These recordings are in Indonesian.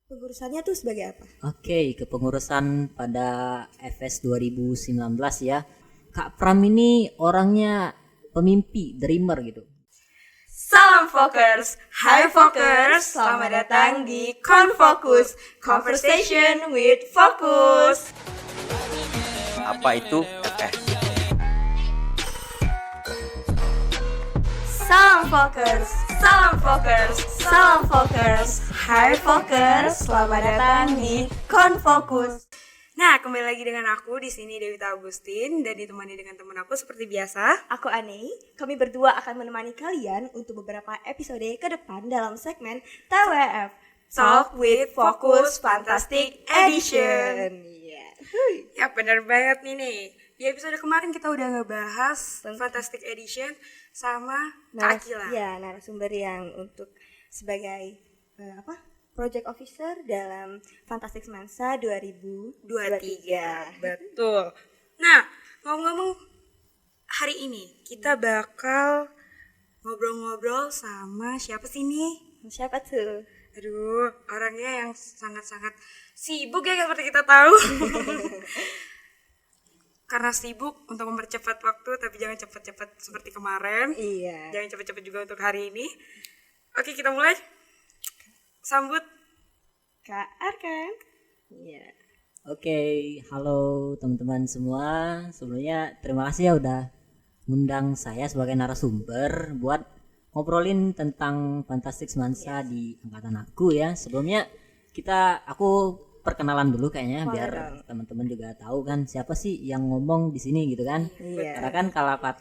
Pengurusannya tuh sebagai apa? Oke, kepengurusan pada FS 2019 ya. Kak Pram ini orangnya pemimpi, dreamer gitu. Salam Fokers, hai Fokers, selamat datang di Confokus, Conversation with Focus. Apa itu FS? Salam Fokers, salam Fokers, salam Fokers, hai Fokers, selamat datang di Confokus. Nah, kembali lagi dengan aku di sini Dewita Agustin dan ditemani dengan teman aku seperti biasa. Aku Anei, kami berdua akan menemani kalian untuk beberapa episode ke depan dalam segmen TWF Talk with Focus Fantastic Edition. Iya. Ya bener banget nih. Di episode kemarin kita udah ngebahas Fantastic Edition sama Kak Akila. Ya, narasumber yang untuk sebagai Project Officer dalam Fantastic Semansa 2023. Betul. Nah, ngomong-ngomong, hari ini kita bakal ngobrol-ngobrol sama siapa sih nih? Siapa tuh? Aduh, orangnya yang sangat-sangat sibuk ya seperti kita tahu. Karena sibuk untuk mempercepat waktu, tapi jangan cepat-cepat seperti kemarin. Iya. Jangan cepat-cepat juga untuk hari ini. Oke, kita mulai. Sambut Kak Arkan. Iya. Oke, halo teman-teman semua. Sebelumnya terima kasih ya udah ngundang saya sebagai narasumber buat ngobrolin tentang Fantastic Semansa di angkatan aku ya. Sebelumnya aku perkenalan dulu kayaknya biar teman-teman juga tahu kan siapa sih yang ngomong di sini gitu kan. Iya. Karena kan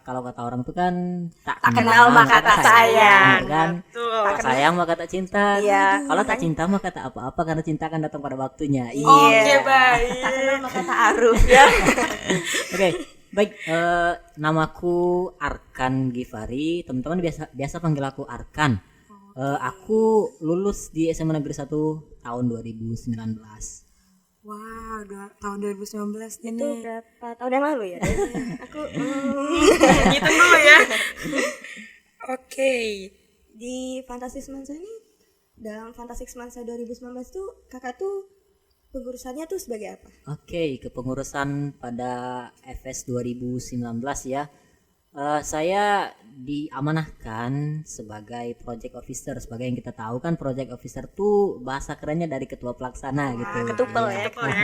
kalau kata orang tuh kan tak kenal maka tak sayang. gitu kan. Tak sayang maka tak cinta. Iya. Kalau tak cinta maka tak apa-apa karena cinta akan datang pada waktunya. Oke, baik. Tak kenal maka tak aruf ya. Oke, baik. Namaku Arkan Givari. Teman-teman biasa panggil aku Arkan. Aku lulus di SMA Negeri 1 tahun 2019. Wah, tahun 2019 Itu ini. berapa tahun yang lalu ya? Aku Hitung dulu ya. Oke. di Fantastic Semansa ini, dalam Fantastic Semansa 2019 tuh kakak tuh pengurusannya tuh sebagai apa? Oke, kepengurusan pada FS 2019 ya. Saya diamanahkan sebagai project officer. Sebagai yang kita tahu kan project officer tuh bahasa kerennya dari ketua pelaksana gitu. Ketupel ya. Ketupel.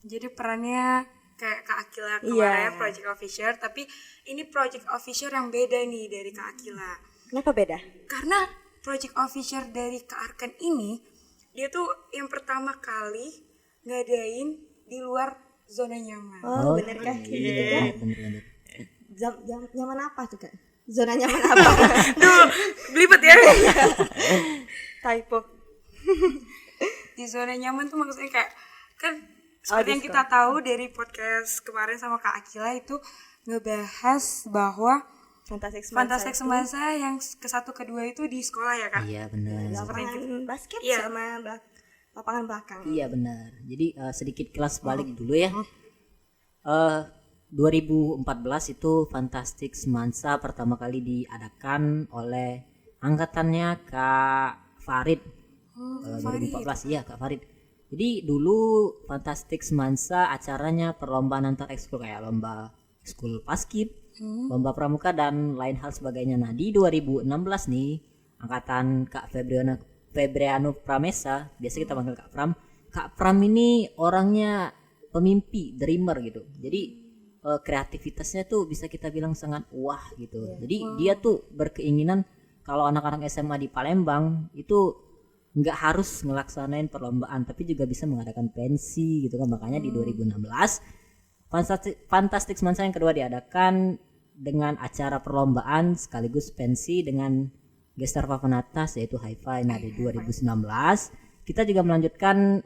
Jadi perannya kayak Kak Akila kemarin project officer, tapi ini project officer yang beda nih dari Kak Akila. Kenapa beda? Karena project officer dari Kak Arkan ini, dia tuh yang pertama kali ngadain di luar zona nyaman. Oh, bener kah? Iya, bener. Nyaman apa tuh kak? Zona nyaman apa? Duh, belibet ya. Typo. Di zona nyaman tuh maksudnya kayak kan seperti yang kita tahu dari podcast kemarin sama Kak Akila itu ngebahas bahwa Fantastic Semansa yang ke-1 ke-2 itu di sekolah ya Kak? Iya benar. lapangan basket Iya. sama lapangan belakang. Iya benar. Jadi sedikit kelas balik dulu ya. 2014 itu Fantastic Semansa pertama kali diadakan oleh angkatannya Kak Farid. 2014 iya Kak Farid. Jadi dulu Fantastic Semansa acaranya perlombaan antar ekskul kayak lomba ekskul paskib, lomba pramuka dan lain hal sebagainya. Nah, di 2016 nih angkatan Kak Febriano Pramesa, biasa kita panggil Kak Pram. Kak Pram ini orangnya pemimpi, dreamer gitu. Jadi kreativitasnya tuh bisa kita bilang sangat wah gitu. Jadi dia tuh berkeinginan kalau anak-anak SMA di Palembang itu nggak harus ngelaksanain perlombaan, tapi juga bisa mengadakan pensi gitu kan. Makanya di 2016 Fantastic Semansa yang kedua diadakan dengan acara perlombaan sekaligus pensi dengan gestar papan atas yaitu Hi-Fi. Nah di 2019 kita juga melanjutkan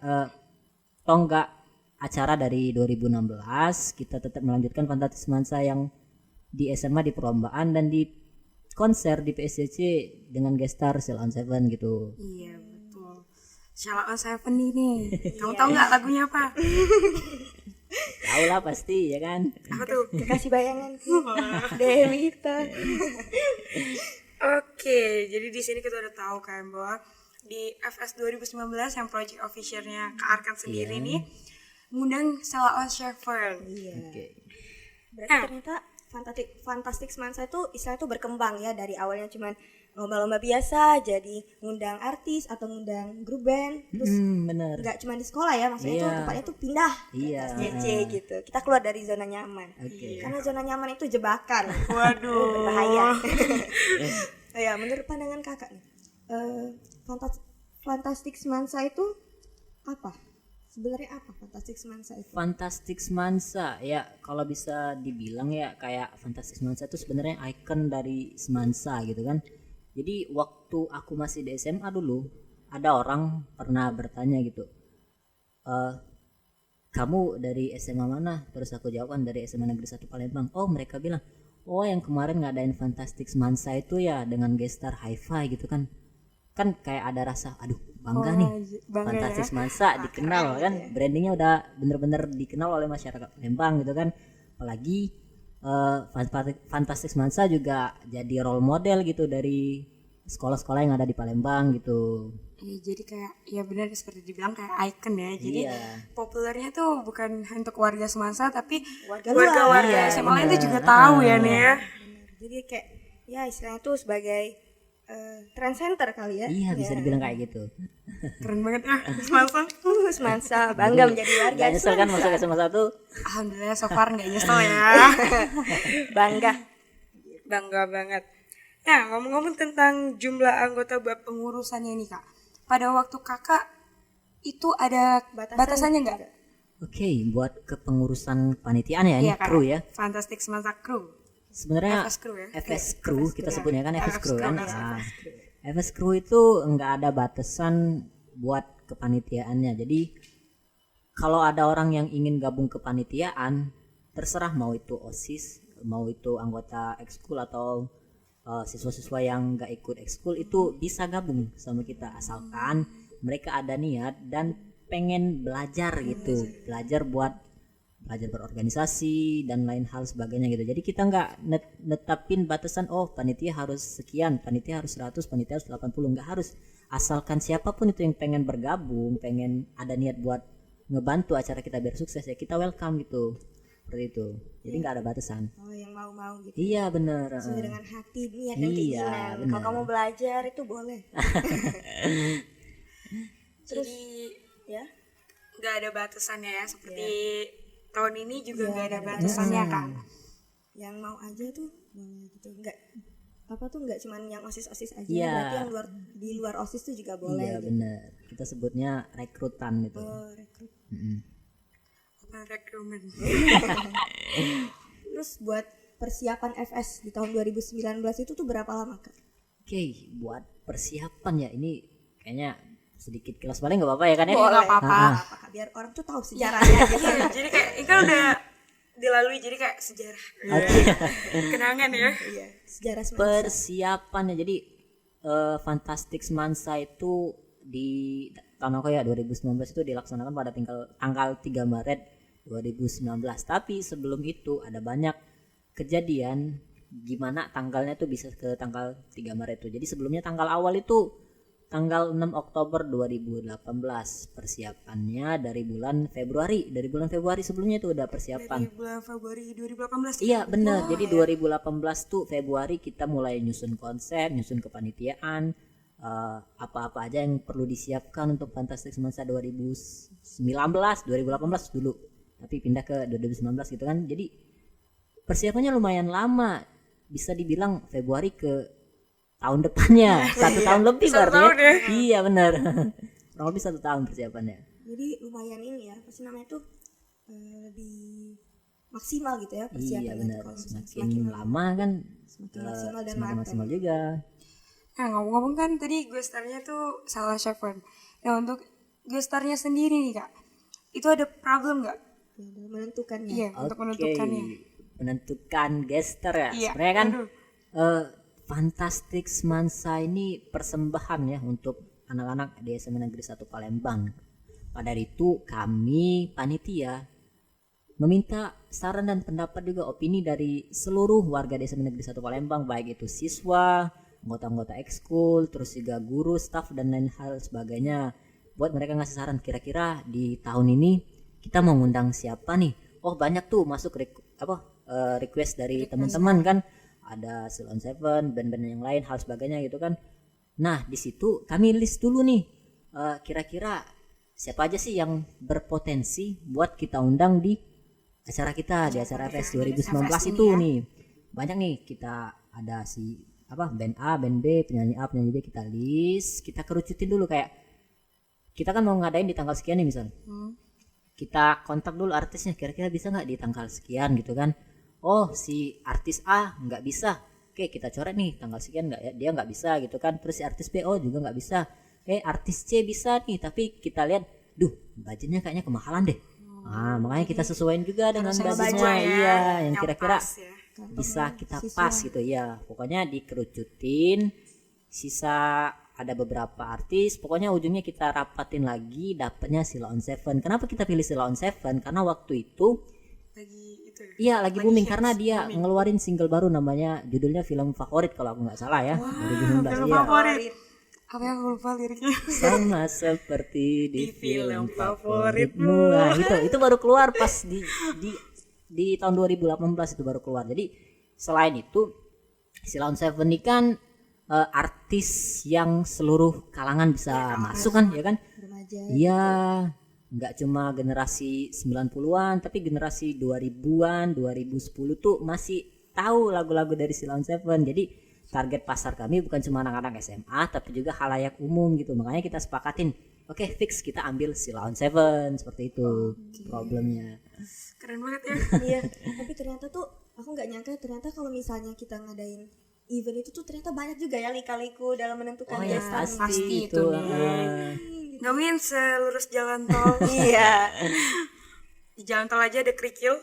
tonggak acara dari 2016. Kita tetap melanjutkan Fantastic Semansa yang di SMA di perlombaan dan di konser di PSCC dengan gestar Shell on Seven gitu. Iya betul. Shell on Seven ini. Kamu tahu nggak lagunya apa? Tahu lah pasti ya kan. Apa tuh? Kasih bayangan Dewita. Oke, jadi di sini kita udah tahu kan bahwa di FS 2019 yang project officialnya Kak Arkan sendiri nih ngundang Stella O'Shaffern. Iya. Oke. Berarti ternyata Fantastic Semansa itu istilahnya tuh berkembang ya, dari awalnya cuman lomba-lomba biasa jadi ngundang artis atau ngundang grup band, terus Bener. nggak cuma di sekolah ya, maksudnya Iya. tuh tempatnya tuh pindah ke Iya. SJJ gitu. Kita keluar dari zona nyaman. Oke. Karena zona nyaman itu jebakan. Waduh. Berbahaya. Ya, menurut pandangan kakak nih, Fantastic Semansa itu apa? Sebenarnya apa Fantastic Semansa itu? Fantastic Semansa ya, kalau bisa dibilang ya kayak Fantastic Semansa itu sebenarnya ikon dari Semansa gitu kan. Jadi waktu aku masih di SMA dulu, ada orang pernah bertanya gitu, kamu dari SMA mana? Terus aku jawab kan dari SMA Negeri 1 Palembang. Oh, mereka bilang, oh yang kemarin ngadain Fantastic Semansa itu ya dengan gestar hi-fi gitu kan. Kan kayak ada rasa aduh bangga nih, bangga Fantastic ya. Semansa dikenal kan, brandingnya udah bener-bener dikenal oleh masyarakat Palembang gitu kan. Apalagi Fantastic Semansa juga jadi role model gitu dari sekolah-sekolah yang ada di Palembang gitu. Iya, jadi kayak ya benar seperti dibilang kayak icon ya. Jadi Iya. populernya tuh bukan untuk warga Semansa tapi Warga warga-warga Iya, SMA lain tuh benar. juga tahu ya nih ya. Benar. Jadi kayak ya istilahnya tuh sebagai trend center kali ya. Iya bisa dibilang kayak gitu. Keren banget ya Semansa. Semansa bangga menjadi warga. Gak nyesel kan masuk SMA 1? Alhamdulillah so far nggak nyesel ya. Bangga. Bangga banget. Nah, ngomong-ngomong tentang jumlah anggota pengurusannya nih Kak. Pada waktu Kakak itu ada batasannya nggak? Oke, buat kepengurusan panitiaan ya, ini Iya, Kak. kru ya. Fantastic Semansa Crew. Sebenarnya FS Crew ya? FS Crew kita sebutnya kan FS Crew kan. FS Nah, FS Crew itu nggak ada batasan buat kepanitiaannya. Jadi kalau ada orang yang ingin gabung ke panitiaan, terserah mau itu OSIS, mau itu anggota ekskul atau siswa-siswa yang nggak ikut ekskul itu bisa gabung sama kita asalkan mereka ada niat dan pengen belajar gitu, belajar berorganisasi dan lain hal sebagainya gitu. Jadi kita nggak netapin batasan oh panitia harus sekian, panitia harus 100, panitia harus 80, nggak harus. Asalkan siapapun itu yang pengen bergabung, pengen ada niat buat ngebantu acara kita biar sukses ya kita welcome gitu. Seperti itu. Jadi nggak ada batasan. Oh, yang mau-mau gitu. Iya bener. Sesuai dengan hati, niat dan Iya, keinginan. benar. Kalau kamu belajar itu boleh. Jadi Ya. nggak ada batasannya ya seperti tahun ini juga nggak ada batasannya Kak. Yang mau aja tuh boleh gitu. Enggak apa tuh enggak cuman yang OSIS-OSIS aja, Iya. berarti yang di luar OSIS tuh juga boleh. Iya gitu. bener. Kita sebutnya rekrutan gitu. Oh, rekrut. Open recruitment. Terus buat persiapan FS di tahun 2019 itu tuh berapa lama, Kak? Oke, buat persiapan ya ini kayaknya sedikit kilas balik nggak apa-apa ya kan ya? Nggak apa-apa. Apa, Kak? Biar orang tuh tahu sejarahnya gitu. Iya, jadi kayak ini kan udah dilalui jadi kayak sejarah. Kenangan ya. Iya, sejarah semasa. Persiapannya jadi Fantastic Semansa itu di tahun aku ya 2019 itu dilaksanakan pada tanggal 3 Maret 2019. Tapi sebelum itu ada banyak kejadian gimana tanggalnya tuh bisa ke tanggal 3 Maret itu. Jadi sebelumnya tanggal awal itu tanggal 6 Oktober 2018 persiapannya dari bulan Februari. Dari bulan Februari sebelumnya itu udah persiapan. Di bulan Februari 2018. Iya benar. Jadi 2018 tuh Februari kita mulai nyusun konsep, nyusun kepanitiaan, apa-apa aja yang perlu disiapkan untuk Fantastic Semansa 2019, 2018 dulu. Tapi pindah ke 2019 gitu kan. Jadi persiapannya lumayan lama. Bisa dibilang Februari ke tahun depannya. 1 tahun lebih berarti. tahun ya. Iya benar. Kurang lebih 1 tahun persiapannya. Jadi lumayan ini ya, apa sih namanya tuh lebih maksimal gitu ya persiapannya. Iya benar. Kalau misalnya Semakin lama kan semakin maksimal dan semakin matang. maksimal juga. Nah, ngomong-ngomong kan tadi gue starnya tuh Stella O'Shaffern. Nah, untuk gue starnya sendiri nih Kak, itu ada problem nggak? Ya, dalam menentukannya. Iya, untuk menentukannya. Menentukan gestar ya. Iya, Sebenarnya kan aduh. Fantastic Semansa ini persembahan ya untuk anak-anak di SMA Negeri 1 Palembang. Pada hari itu kami panitia meminta saran dan pendapat juga opini dari seluruh warga di SMA Negeri 1 Palembang, baik itu siswa, anggota-anggota ekskul, terus juga guru, staff dan lain hal sebagainya. Buat mereka ngasih saran kira-kira di tahun ini kita mau ngundang siapa nih? Oh banyak tuh masuk request dari teman-teman kan. Ada Silon Seven, band-band yang lain, hal sebagainya gitu kan. Nah di situ kami list dulu nih kira-kira siapa aja sih yang berpotensi buat kita undang di acara kita, di acara FS 2019 itu nih. Banyak nih, kita ada band A, band B, penyanyi A, penyanyi B, kita list, kita kerucutin dulu kayak kita kan mau ngadain di tanggal sekian nih misal. Kita kontak dulu artisnya, kira-kira bisa nggak di tanggal sekian gitu kan. Oh si artis A nggak bisa, oke kita coret nih tanggal sekian nggak ya, dia nggak bisa gitu kan. Terus si artis B juga nggak bisa, artis C bisa nih, tapi kita lihat budgetnya kayaknya kemahalan deh. Makanya kita sesuaiin juga dengan budgetnya ya, yang kira-kira ya. bisa kita pas gitu ya. Pokoknya dikerucutin, sisa ada beberapa artis, pokoknya ujungnya kita rapatin lagi, dapatnya Sheila on 7. Kenapa kita pilih Sheila on 7? Karena waktu itu lagi booming karena dia ngeluarin single baru namanya, judulnya Film Favorit kalau aku nggak salah ya. 2016 film favorit. Apa yang aku lupa liriknya? Sama seperti di film favoritmu. Nah, itu baru keluar pas di tahun 2018 itu baru keluar. Jadi selain itu Sheila on 7 ini kan artis yang seluruh kalangan bisa masuk kan, ya kan? Iya, nggak cuma generasi 90-an, tapi generasi 2000-an, 2010 tuh masih tahu lagu-lagu dari Sheila on 7. Jadi target pasar kami bukan cuma anak-anak SMA, tapi juga halayak umum gitu. Makanya kita sepakatin, oke, fix kita ambil Sheila on 7, seperti itu problemnya. Keren banget ya. Iya, tapi ternyata tuh aku nggak nyangka ternyata kalau misalnya kita ngadain event itu tuh ternyata banyak juga ya lika-liku dalam menentukan guest star. Pasti itu. Ngomongin selurus jalan tol. Iya. Di jalan tol aja ada kerikil.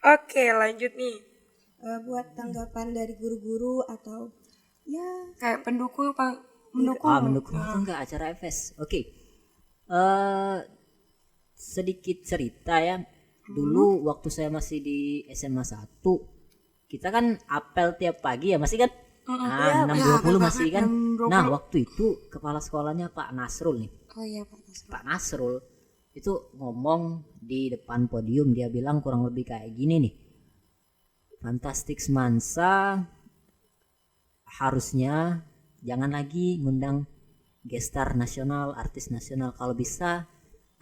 Oke, lanjut nih. Buat tanggapan dari guru-guru atau ya Kayak pendukung apa? Mendukung atau enggak acara FS. Oke. Sedikit cerita ya. Dulu waktu saya masih di SMA 1, kita kan apel tiap pagi ya, masih kan? 6.20 masih kan. Nah, waktu itu kepala sekolahnya Pak Nasrul nih. Oh iya, Pak Nasrul. Pak Nasrul itu ngomong di depan podium, dia bilang kurang lebih kayak gini nih. Fantastic Semansa harusnya jangan lagi ngundang gestar nasional, artis nasional, kalau bisa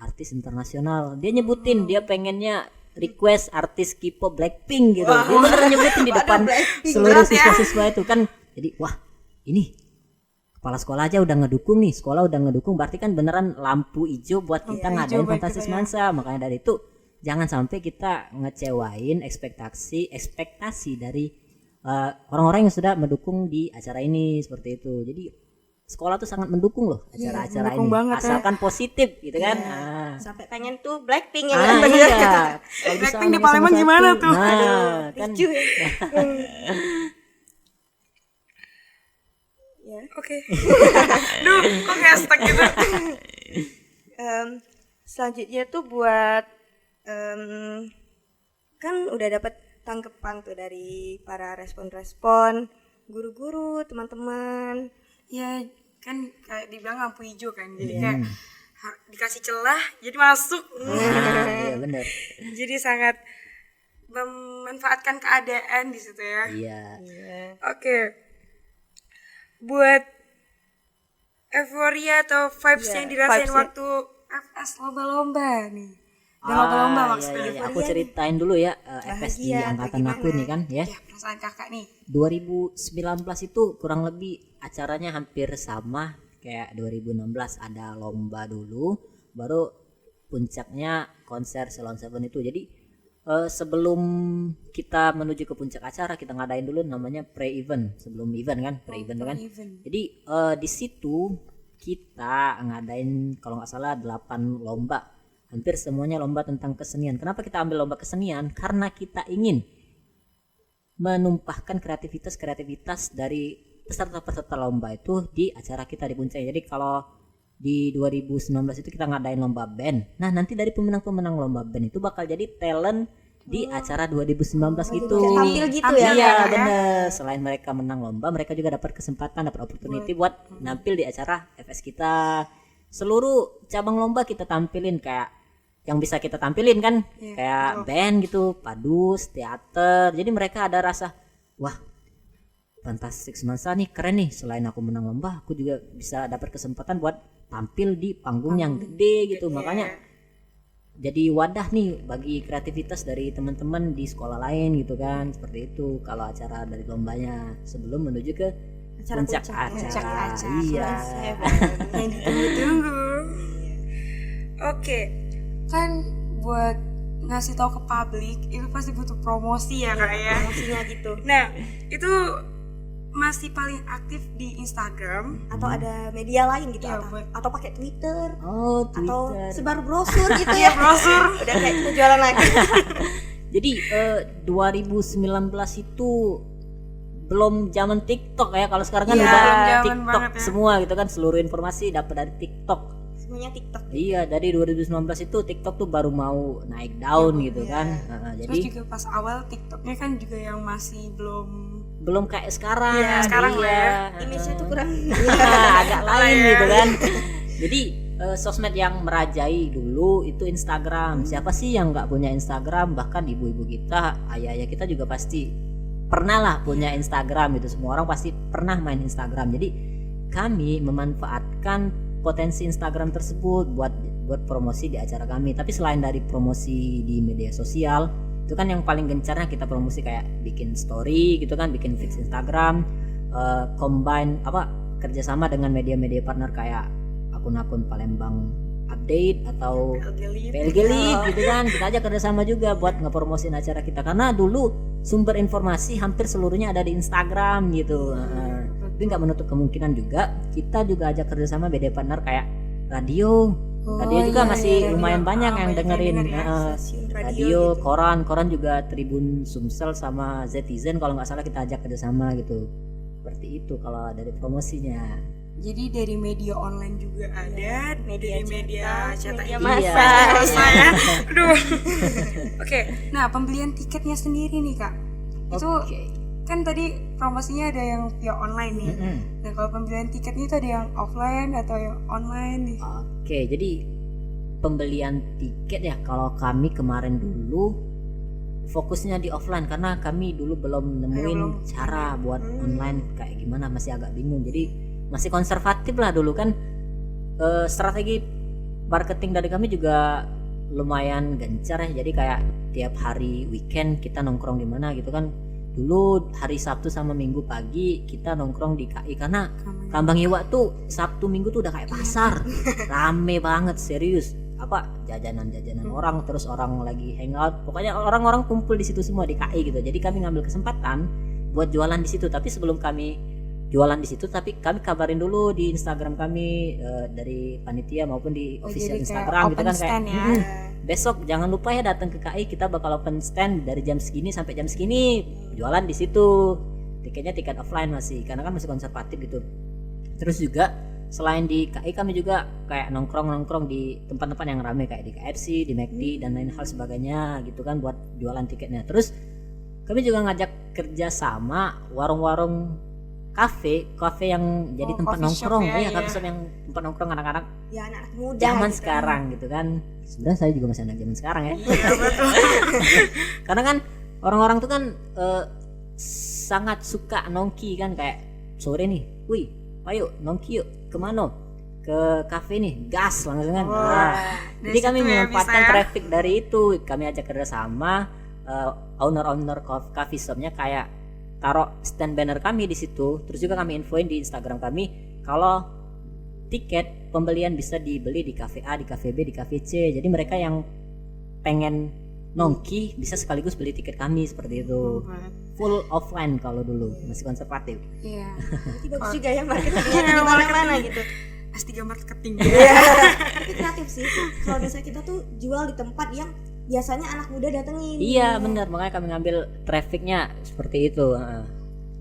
artis internasional. Dia nyebutin dia pengennya request artis K-pop Blackpink gitu. Dia bener nyebutin di depan seluruh siswa-siswa itu kan. Jadi wah, ini kepala sekolah aja udah ngedukung nih, sekolah udah ngedukung, berarti kan beneran lampu hijau buat kita ngadain Fantastic Semansa. Makanya dari itu jangan sampai kita ngecewain ekspektasi dari orang-orang yang sudah mendukung di acara ini, seperti itu. Jadi sekolah tuh sangat mendukung loh acara-acara ini, asalkan positif gitu kan. sampai pengen tuh Blackpink ya Iya. Kalau bisa Blackpink di Palembang gimana tuh? Nah, kan Oke. Duh, kok kayak stuck gitu? Selanjutnya tuh buat kan udah dapat tanggapan tuh dari para respon-respon guru-guru, teman-teman. Ya kan kayak dibilang lampu hijau kan, jadi kayak dikasih celah jadi masuk. iya benar. Jadi sangat memanfaatkan keadaan di situ ya. Iya. Oke. Buat euforia atau vibes yang dirasain waktu FS lomba-lomba nih. Dan lomba-lomba maksudnya. Aku ceritain dulu ya FS di angkatan aku nih kan ya. Ya, perasaan kakak nih. 2019 itu kurang lebih acaranya hampir sama kayak 2016, ada lomba dulu, baru puncaknya konser Salon Seven itu. Jadi sebelum kita menuju ke puncak acara, kita ngadain dulu namanya pre-event, sebelum event kan, pre-event kan. Jadi di situ kita ngadain kalau nggak salah 8 lomba, hampir semuanya lomba tentang kesenian. Kenapa kita ambil lomba kesenian? Karena kita ingin menumpahkan kreativitas dari peserta-peserta lomba itu di acara kita di puncak. Jadi kalau di 2019 itu kita ngadain lomba band. Nah, nanti dari pemenang-pemenang lomba band itu bakal jadi talent di acara 2019 gitu. Bisa tampil gitu ya. Iya bener. Selain mereka menang lomba, mereka juga dapat kesempatan, dapat opportunity buat nampil di acara FS kita. Seluruh cabang lomba kita tampilin kayak yang bisa kita tampilin kan, kayak band gitu, padus, teater. Jadi mereka ada rasa, wah, Fantastic Semansa nih keren nih. Selain aku menang lomba, aku juga bisa dapat kesempatan buat tampil di panggung yang gede gitu. Makanya jadi wadah nih bagi kreativitas dari teman-teman di sekolah lain gitu kan, seperti itu kalau acara dari lombanya sebelum menuju ke puncak acara. Iya. Yang ditunggu-tunggu. Oke, kan buat ngasih tahu ke publik itu pasti butuh promosi ya kak ya. Promosinya gitu. Nah itu masih paling aktif di Instagram Atau ada media lain gitu, Iya, atau pakai Twitter, Oh, atau Twitter. sebar brosur gitu ya. brosur. Udah kayak kita jualan lagi. Jadi 2019 itu belum zaman TikTok ya. Kalau sekarang kan Iya, udah belum zaman TikTok banget ya. semua gitu kan, seluruh informasi dapat dari TikTok. Semuanya TikTok. Iya, dari 2019 itu TikTok tuh baru mau naik daun gitu kan. Terus Jadi juga pas awal TikToknya kan juga yang masih belum kayak sekarang. Iya, sekarang lah ya. Image-nya tuh kurang. Agak lain gitu kan. Jadi sosmed yang merajai dulu itu Instagram. Siapa sih yang nggak punya Instagram? Bahkan ibu-ibu kita, ayah-ayah kita juga pasti pernah lah punya Instagram gitu. Semua orang pasti pernah main Instagram. Jadi kami memanfaatkan potensi Instagram tersebut buat promosi di acara kami. Tapi selain dari promosi di media sosial, itu kan yang paling gencarnya kita promosi kayak bikin story gitu kan, bikin feed Instagram, combine kerjasama dengan media-media partner kayak akun-akun Palembang Update atau PLG Lead gitu kan. Kita aja kerjasama juga buat ngepromosin acara kita, karena dulu sumber informasi hampir seluruhnya ada di Instagram gitu. Tapi nggak menutup kemungkinan juga kita juga ajak kerjasama media partner kayak radio. Radio juga masih lumayan banyak yang dengerin. Radio, koran juga Tribun Sumsel sama Zetizen kalau nggak salah kita ajak kerjasama gitu. Seperti itu kalau dari promosinya. Jadi dari media online juga ada, dari media cetak media massa ya. Aduh. Oke, nah pembelian tiketnya sendiri nih kak, itu Oke. kan tadi promosinya ada yang via online nih. Nah kalau pembelian tiketnya itu ada yang offline atau yang online nih? Oke, jadi pembelian tiket ya kalau kami kemarin dulu fokusnya di offline karena kami dulu belum nemuin cara buat online kayak gimana, masih agak bingung. Jadi masih konservatif lah dulu kan. Strategi marketing dari kami juga lumayan gencar ya. Jadi kayak tiap hari weekend kita nongkrong di mana gitu kan. Dulu hari Sabtu sama Minggu pagi kita nongkrong di KI karena Kambang Iwa tuh Sabtu Minggu tuh udah kayak pasar. Rame banget, serius. Jajanan-jajanan orang, terus orang lagi hangout. Pokoknya orang-orang kumpul di situ semua di KI gitu. Jadi kami ngambil kesempatan buat jualan di situ. Tapi sebelum kami jualan di situ, tapi kami kabarin dulu di Instagram kami dari panitia maupun di official Instagram gitu kan kayak besok jangan lupa ya datang ke KI, kita bakal open stand dari jam segini sampai jam segini, jualan di situ. Tiketnya tiket offline masih, karena kan masih konservatif gitu. Terus juga selain di KI kami juga kayak nongkrong di tempat-tempat yang ramai kayak di KFC, di McD dan lain hal sebagainya gitu kan buat jualan tiketnya. Terus kami juga ngajak kerja sama warung-warung kafe yang jadi tempat nongkrong kafe shop yang tempat nongkrong anak-anak Ya anak muda zaman gitu. sekarang gitu kan. Sebenarnya saya juga masih anak zaman sekarang ya. Karena kan orang-orang tuh kan sangat suka nongki kan, kayak sore nih, wih ayo nongki yuk, kemana, ke kafe nih, gas langsung kan. Jadi kami memanfaatkan traffic dari itu. Kami ajak kerjasama owner coffee shopnya kayak taruh stand banner kami di situ. Terus juga kami infoin di Instagram kami kalau tiket pembelian bisa dibeli di kafe A, di kafe B, di kafe C. Jadi mereka yang pengen nongki bisa sekaligus beli tiket kami seperti itu. Full offline kalau dulu, masih konservatif. Iya. Berarti bagus juga ya marketingnya di mana-mana gitu. S3 marketing. Tapi kreatif sih. Kalau misalnya kita tuh jual di tempat yang biasanya anak muda datengin. Iya benar, makanya kami ngambil trafficnya seperti itu.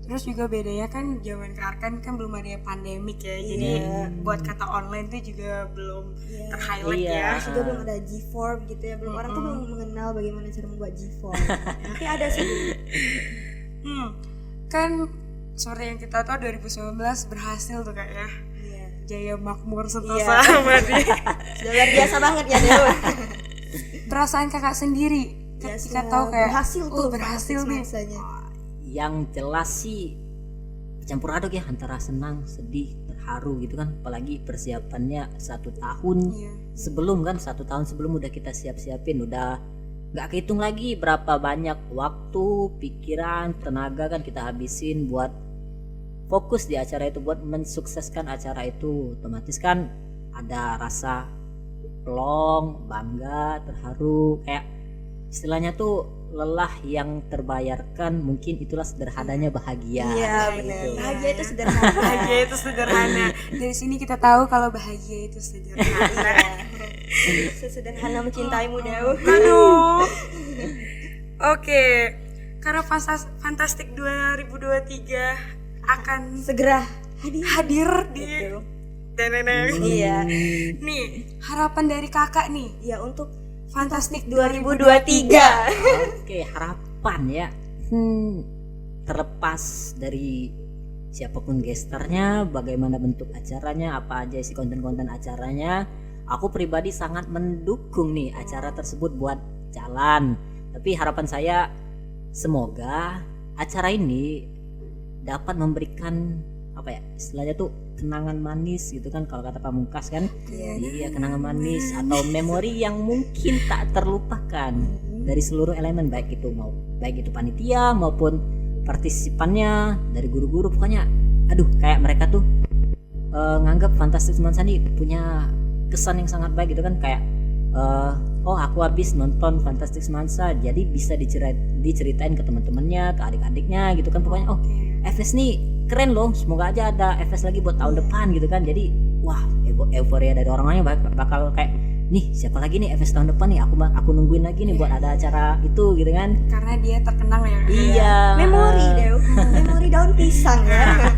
Terus juga bedanya kan zaman Kearkan kan belum ada pandemik ya. Jadi buat kata online tuh juga belum ter-highlight Iya. ya. Terus juga belum ada G-form gitu ya, belum orang tuh belum mengenal bagaimana cara membuat G-form. Nanti ada sih dulu. Kan seperti yang kita tahu 2019 berhasil tuh Kak ya. Iya. Jaya makmur sentosa Iya. berarti. Sudah luar biasa banget ya Dewa. Perasaan Kakak sendiri Ya, ketika sudah tahu kayak berhasil tuh Iya. berhasil nih. rasanya. Yang jelas sih campur aduk ya, antara senang, sedih, terharu gitu kan. Apalagi persiapannya 1 tahun Iya. sebelum kan, 1 tahun sebelum udah kita siapin, udah nggak kehitung lagi berapa banyak waktu, pikiran, tenaga kan kita habisin buat fokus di acara itu, buat mensukseskan acara itu. Otomatis kan ada rasa plong, bangga, terharu, kayak istilahnya tuh lelah yang terbayarkan, mungkin itulah sederhananya bahagia. Iya benar. Bahagia itu sederhana. Bahagia itu sederhana. Dari sini kita tahu kalau bahagia itu sederhana. Sesederhana mencintaimu Dewa. Aduh. Oke. Karena Fantastik 2023 akan Segera hadir di Betul. Deneneng. Iya. Nih, harapan dari Kakak nih. Ya untuk Fantastik 2023. Oke, harapan ya. Terlepas dari siapapun gesternya, bagaimana bentuk acaranya, apa aja isi konten-konten acaranya, aku pribadi sangat mendukung nih acara tersebut buat jalan. Tapi harapan saya semoga acara ini dapat memberikan apa ya, istilahnya tuh kenangan manis gitu kan, kalau kata Pamungkas kan. Iya, kenangan manis atau memori yang mungkin tak terlupakan dari seluruh elemen, baik itu panitia maupun partisipannya, dari guru-guru. Pokoknya aduh, kayak mereka tuh nganggap Fantastik Semansa nih punya kesan yang sangat baik gitu kan, kayak oh aku habis nonton Fantastik Semansa jadi bisa diceritain ke teman-temannya, ke adik-adiknya gitu kan. Pokoknya oh FS nih keren loh, semoga aja ada FS lagi buat tahun depan gitu kan. Jadi wah, euforia dari orang-orangnya bakal kayak, nih siapa lagi nih FS tahun depan nih, aku nungguin lagi nih buat ada acara itu gitu kan. Karena dia terkenang ya. Iya. memori Dewa. Memori daun pisang ya.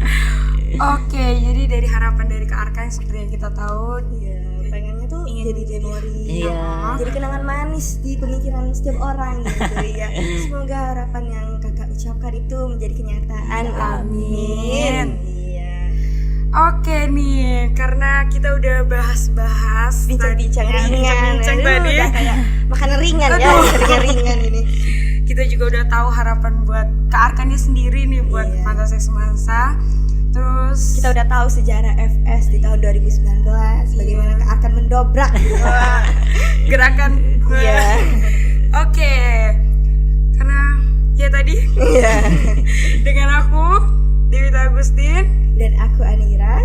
Oke, jadi dari harapan dari Kak Arkan seperti yang kita tahu, Iya, pengennya tuh jadi memori. Iya. Jadi kenangan manis di pemikiran setiap orang gitu ya. Semoga harapan yang Kakak ucapkan itu menjadi kenyataan. Amin. Iya. oke nih, karena kita udah bahas-bahas Bincang-bincang tadi, ringan. bincang-bincang Aduh, tadi. udah kayak makanan ringan ya, ringan ini. Kita juga udah tahu harapan buat Kak Arkannya sendiri nih buat Iya. Fantastik Semansa. Terus Kita udah tahu sejarah FS di tahun 2019, bagaimana Kak akan mendobrak. gerakan. Iya. Oke. Karena ya tadi Iya. dengan aku Dewi Agustin. Dan aku Anira.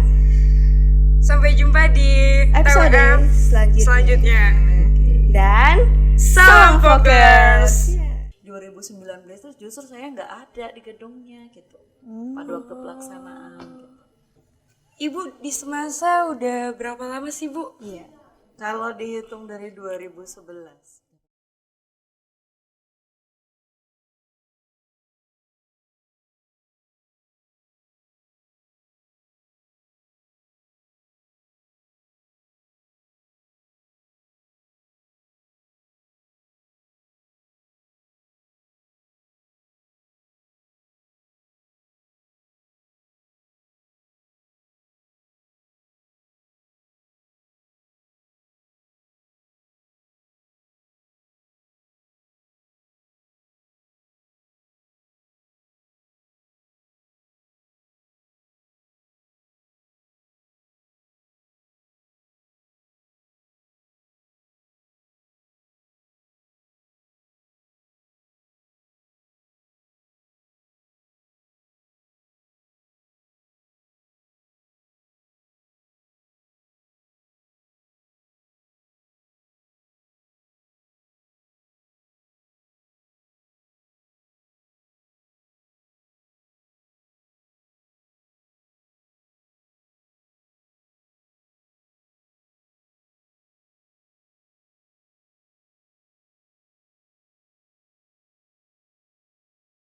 Sampai jumpa di Episode TWF selanjutnya. Dan Salam Fokus. 2019 itu justru saya nggak ada di gedungnya gitu pada waktu pelaksanaan gitu. Ibu di Semansa udah berapa lama sih Bu? Iya. Kalau dihitung dari 2011